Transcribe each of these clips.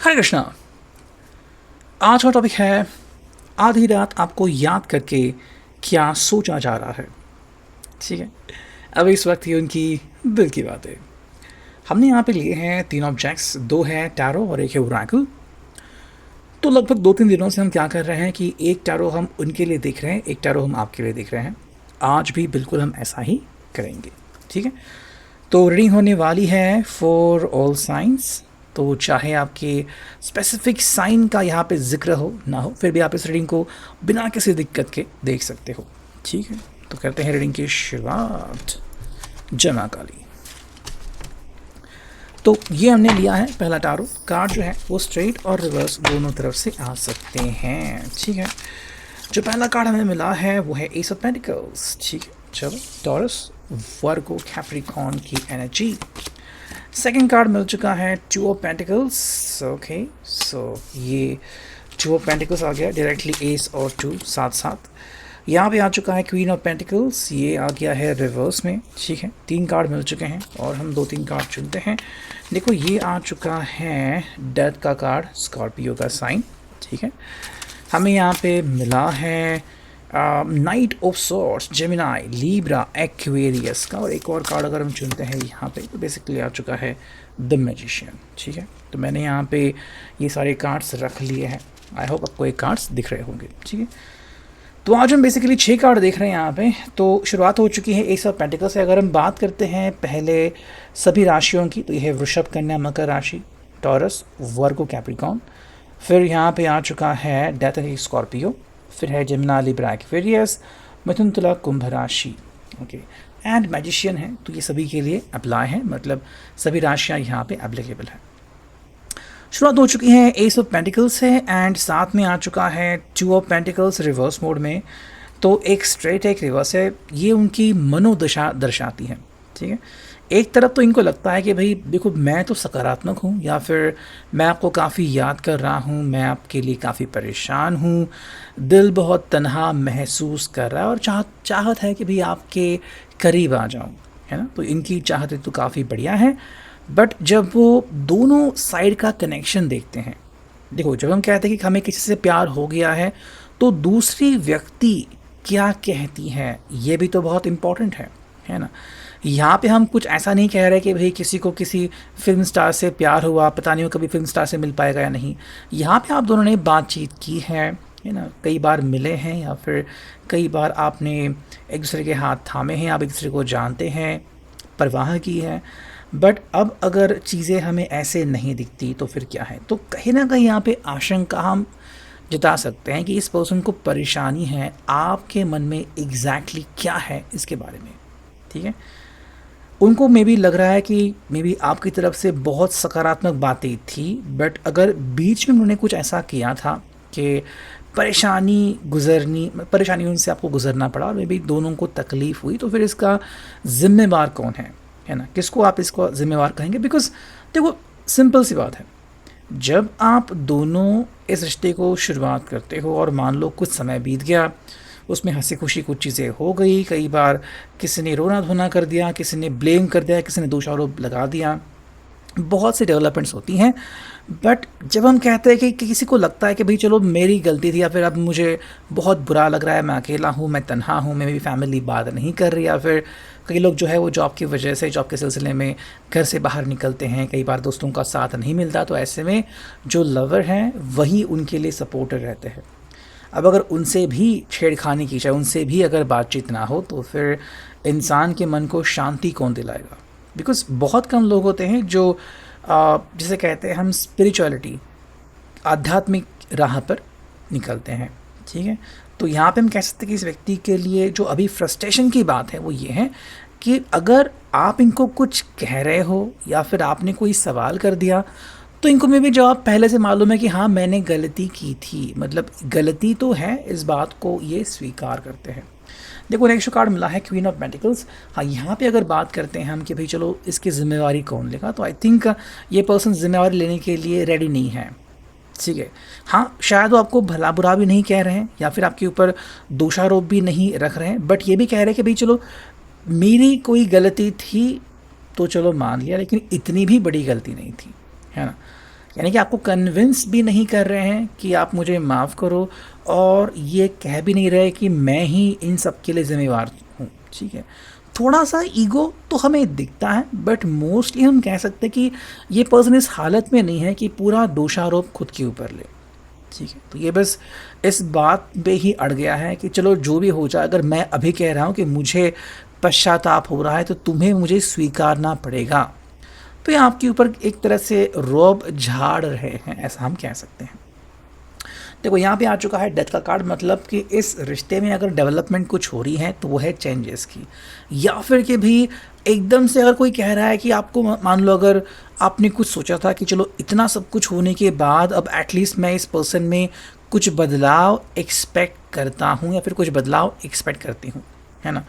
हरे कृष्णा। आज का टॉपिक है आधी रात आपको याद करके क्या सोचा जा रहा है। ठीक है, अब इस वक्त ये उनकी दिल की बात है। हमने यहाँ पे लिए हैं तीन ऑब्जेक्ट्स, दो है टैरो और एक है ओरेकल। तो लगभग 2-3 दिनों से हम क्या कर रहे हैं कि एक टैरो हम उनके लिए देख रहे हैं, एक टैरो हम आपके लिए देख रहे हैं। आज भी बिल्कुल हम ऐसा ही करेंगे। ठीक है, तो रीडिंग होने वाली है फॉर ऑल साइंस। तो चाहे आपके स्पेसिफिक साइन का यहाँ पे जिक्र हो ना हो, फिर भी आप इस रीडिंग को बिना किसी दिक्कत के देख सकते हो। ठीक है, तो करते हैं रीडिंग की शुरुआत। जय मां काली। तो ये हमने लिया है पहला टारो कार्ड, जो है वो स्ट्रेट और रिवर्स दोनों तरफ से आ सकते हैं। ठीक है, जो पहला कार्ड हमें मिला है वो है एस ऑफ पेंटिकल्स। ठीक है, चलो टॉरस वर्गो कैप्रिकॉर्न की एनर्जी। सेकंड कार्ड मिल चुका है टू ऑफ पेंटिकल्स। ओके, सो ये टू ऑफ पेंटिकल्स आ गया डायरेक्टली, एस और टू साथ साथ। यहाँ पे आ चुका है क्वीन ऑफ पेंटिकल्स, ये आ गया है रिवर्स में। ठीक है, 3 कार्ड मिल चुके हैं और हम 2-3 कार्ड चुनते हैं। देखो ये आ चुका है डेथ का कार्ड, स्कॉर्पियो का साइन। ठीक है, हमें यहाँ पे मिला है night of swords, Gemini, Libra, Aquarius का। और एक और कार्ड अगर हम चुनते हैं यहाँ पे तो बेसिकली आ चुका है द मैजिशियन। ठीक है, तो मैंने यहाँ पे ये सारे कार्ड्स रख लिए हैं। आई होप आपको ये कार्ड्स दिख रहे होंगे। ठीक है, तो आज हम बेसिकली 6 कार्ड देख रहे हैं यहाँ पे। तो शुरुआत हो चुकी है एस ऑफ पेंटिकल्स से। अगर हम बात करते हैं पहले सभी राशियों की, तो यह है वृषभ, कन्या, मकर राशि, टॉरस, वर्गो, कैप्रिकॉर्न। फिर यहाँ पे आ चुका है डेथ की स्कॉर्पियो, फिर है जिम्ना, लिब्रा, एक्वेरियस, मिथुन, तुला, कुंभ राशि। ओके, एंड मैजिशियन है। तो ये सभी के लिए अप्लाई है, मतलब सभी राशियाँ यहाँ पे एप्लीकेबल है। शुरुआत हो चुकी है एस ऑफ पेंटिकल्स से एंड साथ में आ चुका है two of pentacles reverse mode में। तो एक स्ट्रेट एक रिवर्स है, ये उनकी मनोदशा दर्शाती है। ठीक है, एक तरफ तो इनको लगता है कि भाई देखो मैं तो सकारात्मक हूँ, या फिर मैं आपको काफ़ी याद कर रहा हूँ, मैं आपके लिए काफ़ी परेशान हूँ, दिल बहुत तन्हा महसूस कर रहा है और चाहत है कि भाई आपके करीब आ जाऊँ, है ना। तो इनकी चाहतें तो काफ़ी बढ़िया है। बट जब वो दोनों साइड का कनेक्शन देखते हैं, देखो जब हम कहते हैं कि हमें किसी से प्यार हो गया है तो दूसरी व्यक्ति क्या कहती है, ये भी तो बहुत इम्पोर्टेंट है ना। यहाँ पे हम कुछ ऐसा नहीं कह रहे कि भाई किसी को किसी फिल्म स्टार से प्यार हुआ, पता नहीं हो कभी फिल्म स्टार से मिल पाएगा या नहीं। यहाँ पे आप दोनों ने बातचीत की है ना, कई बार मिले हैं या फिर कई बार आपने एक दूसरे के हाथ थामे हैं, आप एक दूसरे को जानते हैं, परवाह की है। बट अब अगर चीज़ें हमें ऐसे नहीं दिखती तो फिर क्या है। तो कहीं ना कहीं यहाँ पे आशंका हम जता सकते हैं कि इस पर्सन को परेशानी है। आपके मन में एग्जैक्टली क्या है इसके बारे में। ठीक है, उनको मे बी लग रहा है कि मे बी आपकी तरफ से बहुत सकारात्मक बातें थी, बट अगर बीच में उन्होंने कुछ ऐसा किया था कि परेशानी उनसे आपको गुजरना पड़ा और मे बी दोनों को तकलीफ़ हुई, तो फिर इसका ज़िम्मेवार कौन है ना, किसको आप इसको ज़िम्मेवार कहेंगे। बिकॉज देखो सिंपल सी बात है, जब आप दोनों इस रिश्ते को शुरुआत करते हो और मान लो कुछ समय बीत गया, उसमें हंसी खुशी कुछ चीज़ें हो गई, कई बार किसी ने रोना धोना कर दिया, किसी ने ब्लेम कर दिया, किसी ने दोषारोप लगा दिया, बहुत सी डेवलपमेंट्स होती हैं। बट जब हम कहते हैं कि किसी को लगता है कि भाई चलो मेरी गलती थी, या फिर अब मुझे बहुत बुरा लग रहा है, मैं अकेला हूँ, मैं तन्हा हूँ, मेरी फैमिली बात नहीं कर रही, या फिर कई लोग जो है वो जॉब की वजह से, जॉब के सिलसिले में घर से बाहर निकलते हैं, कई बार दोस्तों का साथ नहीं मिलता, तो ऐसे में जो लवर हैं वही उनके लिए सपोर्टर रहते हैं। अब अगर उनसे भी छेड़खानी की जाए, उनसे भी अगर बातचीत ना हो, तो फिर इंसान के मन को शांति कौन दिलाएगा। बिकॉज बहुत कम लोग होते हैं जो जिसे कहते हैं हम स्पिरिचुअलिटी, आध्यात्मिक राह पर निकलते हैं। ठीक है, तो यहाँ पे हम कह सकते हैं कि इस व्यक्ति के लिए जो अभी फ्रस्ट्रेशन की बात है वो ये है कि अगर आप इनको कुछ कह रहे हो या फिर आपने कोई सवाल कर दिया, तो इनको में भी जवाब पहले से मालूम है कि हाँ मैंने गलती की थी, मतलब गलती तो है, इस बात को ये स्वीकार करते हैं। देखो नेक्स्ट कार्ड मिला है क्वीन ऑफ पेंटिकल्स। हाँ, यहाँ पे अगर बात करते हैं हम कि भाई चलो इसकी जिम्मेवारी कौन लेगा, तो आई थिंक ये पर्सन जिम्मेवारी लेने के लिए रेडी नहीं है। ठीक है, हाँ शायद वो आपको भला बुरा भी नहीं कह रहे हैं या फिर आपके ऊपर दोषारोप भी नहीं रख रहे हैं, बट ये भी कह रहे हैं कि भाई चलो मेरी कोई गलती थी तो चलो मान लिया, लेकिन इतनी भी बड़ी गलती नहीं थी, है ना। यानी कि आपको कन्विंस भी नहीं कर रहे हैं कि आप मुझे माफ़ करो, और ये कह भी नहीं रहे कि मैं ही इन सब के लिए ज़िम्मेवार हूँ, ठीक है। थोड़ा सा ईगो तो हमें दिखता है, बट मोस्टली हम कह सकते हैं कि ये पर्सन इस हालत में नहीं है कि पूरा दोषारोप खुद के ऊपर ले, ठीक है। तो ये बस इस बात पे ही अड़ गया है कि चलो जो भी हो जाए, अगर मैं अभी कह रहा हूँ कि मुझे पश्चाताप हो रहा है तो तुम्हें मुझे स्वीकारना पड़ेगा, तो ये आपके ऊपर एक तरह से रौब झाड़ रहे हैं, ऐसा हम कह सकते हैं। देखो यहाँ पे आ चुका है डेथ का कार्ड, मतलब कि इस रिश्ते में अगर डेवलपमेंट कुछ हो रही है तो वो है चेंजेस की, या फिर कि भी एकदम से अगर कोई कह रहा है कि आपको मान लो अगर आपने कुछ सोचा था कि चलो इतना सब कुछ होने के बाद अब एटलीस्ट मैं इस पर्सन में कुछ बदलाव एक्सपेक्ट करता हूँ या फिर कुछ बदलाव एक्सपेक्ट करती हूँ, है ना।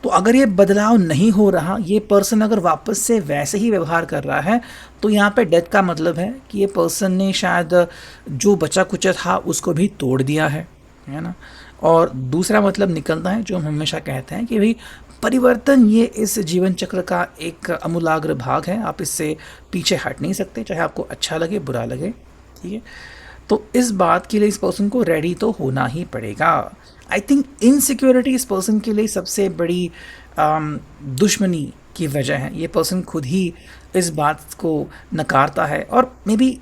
तो अगर ये बदलाव नहीं हो रहा, ये पर्सन अगर वापस से वैसे ही व्यवहार कर रहा है, तो यहाँ पे डेथ का मतलब है कि ये पर्सन ने शायद जो बचा कुचा था उसको भी तोड़ दिया है ना। और दूसरा मतलब निकलता है जो हम हमेशा कहते हैं कि भाई परिवर्तन ये इस जीवन चक्र का एक अमूलाग्र भाग है, आप इससे पीछे हट नहीं सकते, चाहे आपको अच्छा लगे बुरा लगे, ठीक है। तो इस बात के लिए इस पर्सन को रेडी तो होना ही पड़ेगा। आई थिंक इनसिक्योरिटी इस पर्सन के लिए सबसे बड़ी दुश्मनी की वजह है। ये पर्सन खुद ही इस बात को नकारता है, और मे बी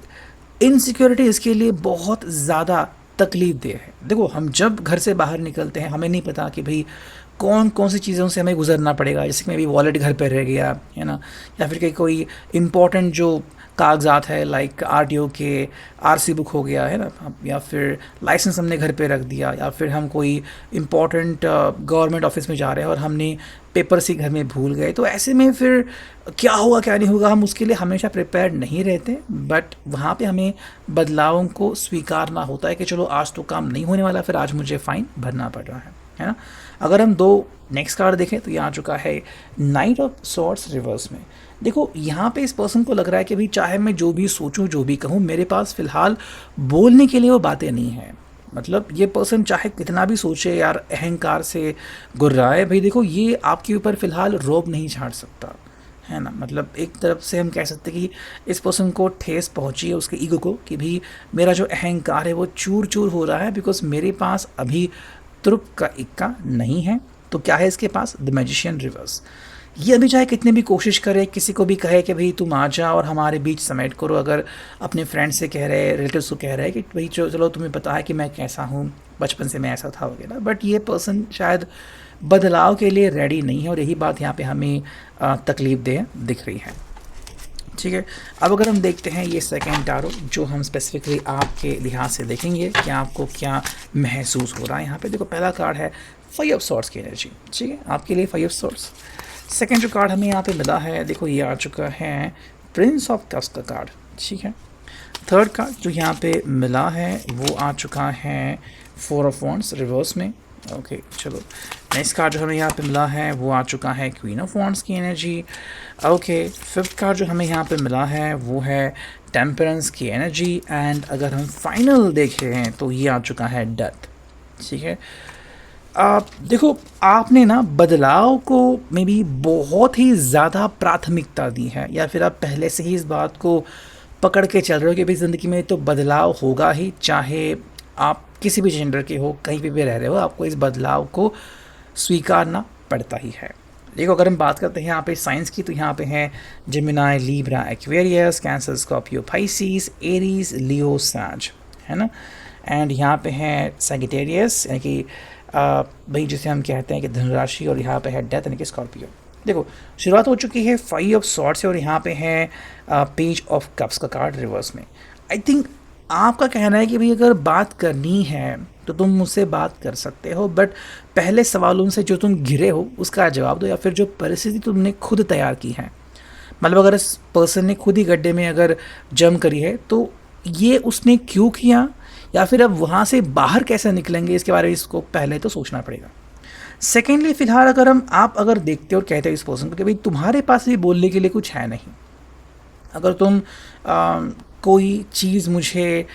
इनसिक्योरिटी इसके लिए बहुत ज़्यादा तकलीफ दे है। देखो हम जब घर से बाहर निकलते हैं हमें नहीं पता कि भाई कौन कौन सी चीज़ों से हमें गुजरना पड़ेगा, जैसे कि मे बी वॉलेट घर पर रह गया, है ना, या फिर कोई इम्पोर्टेंट जो कागजात है लाइक आरटीओ के आरसी बुक हो गया, है ना, या फिर लाइसेंस हमने घर पे रख दिया, या फिर हम कोई इम्पोर्टेंट गवर्नमेंट ऑफिस में जा रहे हैं और हमने पेपर से घर में भूल गए, तो ऐसे में फिर क्या होगा क्या नहीं होगा, हम उसके लिए हमेशा प्रिपेयर नहीं रहते। बट वहाँ पे हमें बदलावों को स्वीकारना होता है कि चलो आज तो काम नहीं होने वाला, फिर आज मुझे फ़ाइन भरना पड़ रहा है ना। अगर हम दो नेक्स्ट कार्ड देखें तो ये आ चुका है नाइट ऑफ सॉर्ड्स रिवर्स में। देखो यहाँ पे इस पर्सन को लग रहा है कि भाई चाहे मैं जो भी सोचूं जो भी कहूँ, मेरे पास फ़िलहाल बोलने के लिए वो बातें नहीं है। मतलब ये पर्सन चाहे कितना भी सोचे यार, अहंकार से गुर्राए, भाई देखो ये आपके ऊपर फ़िलहाल रौब नहीं झाड़ सकता, है ना। मतलब एक तरफ से हम कह सकते कि इस पर्सन को ठेस पहुंची है उसके ईगो को, कि भाई मेरा जो अहंकार है वो चूर चूर हो रहा है, बिकॉज मेरे पास अभी तुरुप का इक्का नहीं है। तो क्या है इसके पास? The magician reverse. ये अभी चाहे कितने भी कोशिश करे, किसी को भी कहे कि भाई तुम आ जा और हमारे बीच समेट करो, अगर अपने फ्रेंड से कह रहे, रिलेटिव्स को कह रहे हैं कि भाई चलो तुम्हें पता है कि मैं कैसा हूँ, बचपन से मैं ऐसा था वगैरह, बट ये पर्सन शायद बदलाव के लिए रेडी नहीं है, और यही बात यहाँ पे हमें तकलीफ दे दिख रही है, ठीक है। अब अगर हम देखते हैं ये सेकंड टारो, जो हम स्पेसिफिकली आपके लिहाज से देखेंगे कि आपको क्या महसूस हो रहा है। यहाँ पे देखो पहला कार्ड है 5 ऑफ सॉर्ड्स की एनर्जी, ठीक है, आपके लिए 5 ऑफ सॉर्ड्स। सेकंड जो कार्ड हमें यहाँ पे मिला है, देखो ये आ चुका है प्रिंस ऑफ कप्स का कार्ड, ठीक है। थर्ड कार्ड जो यहाँ पे मिला है वो आ चुका है 4 ऑफ वॉन्ड्स रिवर्स में, ओके चलो। नेक्स्ट कार्ड जो हमें यहाँ पे मिला है वो आ चुका है क्वीन ऑफ वॉन्ड्स की एनर्जी, ओके। फिफ्थ कार्ड जो हमें यहाँ पे मिला है वो है टेम्परेंस की एनर्जी, एंड अगर हम फाइनल देखें तो ये आ चुका है डेथ, ठीक है। देखो आपने ना बदलाव को मे बी बहुत ही ज़्यादा प्राथमिकता दी है, या फिर आप पहले से ही इस बात को पकड़ के चल रहे हो कि भाई ज़िंदगी में तो बदलाव होगा ही, चाहे आप किसी भी जेंडर के हो, कहीं पे भी रह रहे हो, आपको इस बदलाव को स्वीकारना पड़ता ही है। देखो अगर हम बात करते हैं यहाँ पे साइंस की, तो यहाँ पे हैं Gemini, Libra, Aquarius, Cancer, Scorpio, Pisces, Aries, Leo, Sage, है ना। एंड यहाँ पे हैं सैजिटेरियस, यानी कि भाई जिसे हम कहते हैं कि धनुराशि, और यहाँ पे है डेथ यानी कि स्कॉर्पियो। देखो शुरुआत हो चुकी है 5 ऑफ सॉर्ड्स से, और यहाँ पे है पेज ऑफ कप्स का कार्ड रिवर्स में। आई थिंक आपका कहना है कि भाई अगर बात करनी है तो तुम मुझसे बात कर सकते हो, बट पहले सवालों से जो तुम घिरे हो उसका जवाब दो, या फिर जो परिस्थिति तुमने खुद तैयार की है, मतलब अगर इस पर्सन ने खुद ही गड्ढे में अगर जम करी है तो ये उसने क्यों किया, या फिर अब वहाँ से बाहर कैसे निकलेंगे, इसके बारे में इसको पहले तो सोचना पड़ेगा। सेकेंडली फिलहाल अगर आप अगर देखते हो और कहते हो इस पर्सन को कि भाई तुम्हारे पास भी बोलने के लिए कुछ है नहीं, अगर तुम कोई चीज़ मुझे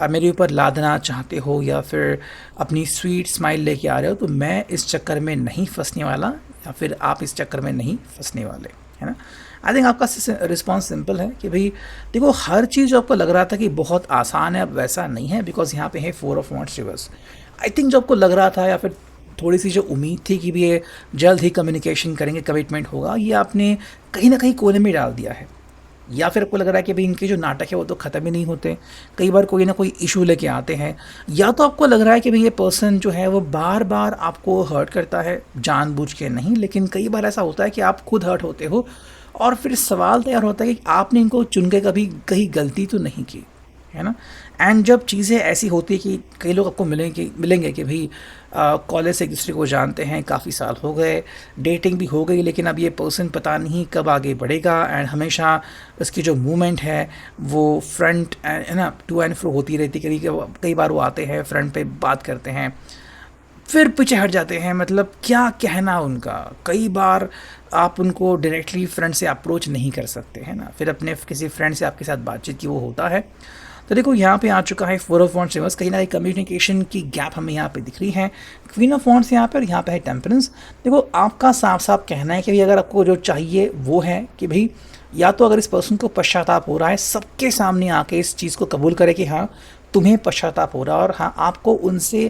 मेरे ऊपर लादना चाहते हो, या फिर अपनी स्वीट स्माइल लेके आ रहे हो, तो मैं इस चक्कर में नहीं फंसने वाला, या फिर आप इस चक्कर में नहीं फंसने वाले, है ना। आई थिंक आपका रिस्पॉन्स सिंपल है कि भाई देखो, हर चीज़ जो आपको लग रहा था कि बहुत आसान है, अब वैसा नहीं है, बिकॉज यहाँ पे है 4 of wands reverse. I think जो आपको लग रहा था या फिर थोड़ी सी जो उम्मीद थी कि भी ये जल्द ही कम्युनिकेशन करेंगे, कमिटमेंट होगा, ये आपने कहीं ना कहीं कोने में डाल दिया है। या फिर आपको लग रहा है कि भाई इनके जो नाटक है वो तो ख़त्म ही नहीं होते, कई बार कोई ना कोई इशू लेके आते हैं। या तो आपको लग रहा है कि भाई ये पर्सन जो है वो बार बार आपको हर्ट करता है, जानबूझ के नहीं, लेकिन कई बार ऐसा होता है कि आप खुद हर्ट होते हो और फिर सवाल तैयार होता है कि आपने इनको चुन के कभी कहीं गलती तो नहीं की, है ना। एंड जब चीज़ें ऐसी होती है कि कई लोग आपको मिलेंगे कि भाई कॉलेज से एक दूसरे को जानते हैं, काफ़ी साल हो गए, डेटिंग भी हो गई, लेकिन अब ये पर्सन पता नहीं कब आगे बढ़ेगा, एंड हमेशा उसकी जो मूवमेंट है वो फ्रंट है ना, टू एंड फ्रो होती रहती। कई बार वो आते हैं, फ्रंट पे बात करते हैं, फिर पीछे हट जाते हैं। मतलब क्या कहना उनका, कई बार आप उनको डायरेक्टली फ्रेंड से अप्रोच नहीं कर सकते, है ना, फिर अपने किसी फ्रेंड से आपके साथ बातचीत की वो होता है। तो देखो यहाँ पे आ चुका है 4 ऑफ वांड्स रिवर्स, कहीं ना कहीं कम्युनिकेशन की गैप हमें यहाँ पे दिख रही है। क्वीन ऑफ वांड्स यहाँ पे, और यहाँ पे है टेम्परेंस। देखो आपका साफ साफ कहना है कि भाई अगर आपको जो चाहिए वो है कि भाई या तो अगर इस पर्सन को पश्चाताप हो रहा है, सबके सामने आके इस चीज़ को कबूल करे कि हाँ तुम्हें पश्चाताप हो रहा है, और हाँ आपको उनसे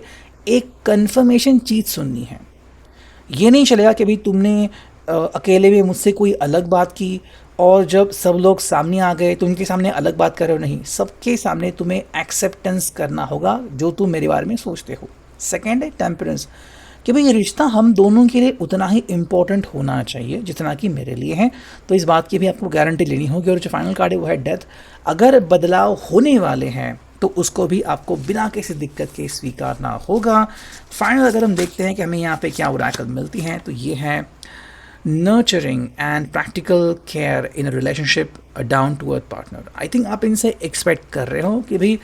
एक कन्फर्मेशन चीज़ सुननी है। ये नहीं चलेगा कि भाई तुमने अकेले में मुझसे कोई अलग बात की और जब सब लोग सामने आ गए तो उनके सामने अलग बात कर रहे हो, नहीं, सबके सामने तुम्हें एक्सेप्टेंस करना होगा जो तुम मेरे बारे में सोचते हो। सेकेंड है टेम्परेंस, कि भाई ये रिश्ता हम दोनों के लिए उतना ही इम्पोर्टेंट होना चाहिए जितना कि मेरे लिए है। तो इस बात की भी आपको गारंटी लेनी होगी। और जो फाइनल कार्ड है वो है डेथ। अगर बदलाव होने वाले हैं तो उसको भी आपको बिना किसी दिक्कत के स्वीकारना होगा। फाइनल अगर हम देखते हैं कि हमें यहाँ पे क्या ओरेकल मिलती हैं, तो ये है nurturing and practical care in a relationship, down to earth partner. I think आप इनसे एक्सपेक्ट कर रहे हो कि भाई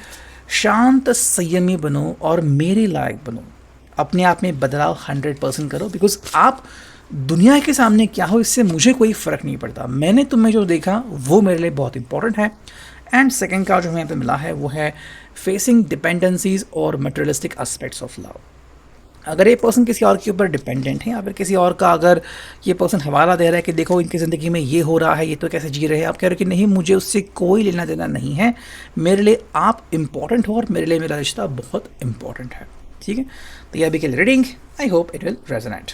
शांत संयमी बनो और मेरे लायक बनो, अपने आप में बदलाव 100% करो, बिकॉज आप दुनिया के सामने क्या हो इससे मुझे कोई फ़र्क नहीं पड़ता, मैंने तुम्हें जो देखा वो मेरे लिए बहुत इंपॉर्टेंट है। एंड सेकेंड कार्ड जो हमें यहाँ पे मिला है वो है फेसिंग डिपेंडेंसीज और मटेरियलिस्टिक एस्पेक्ट्स ऑफ लव। अगर ये पर्सन किसी और के ऊपर डिपेंडेंट है या फिर किसी और का अगर ये पर्सन हवाला दे रहा है कि देखो इनकी ज़िंदगी में ये हो रहा है, ये तो कैसे जी रहे हैं, आप कह रहे हो कि नहीं मुझे उससे कोई लेना देना नहीं है, मेरे लिए आप इम्पॉर्टेंट हो और मेरे लिए मेरा रिश्ता बहुत इंपॉर्टेंट है। ठीक है, तो यह अभी के लिए reading, I hope it will resonate.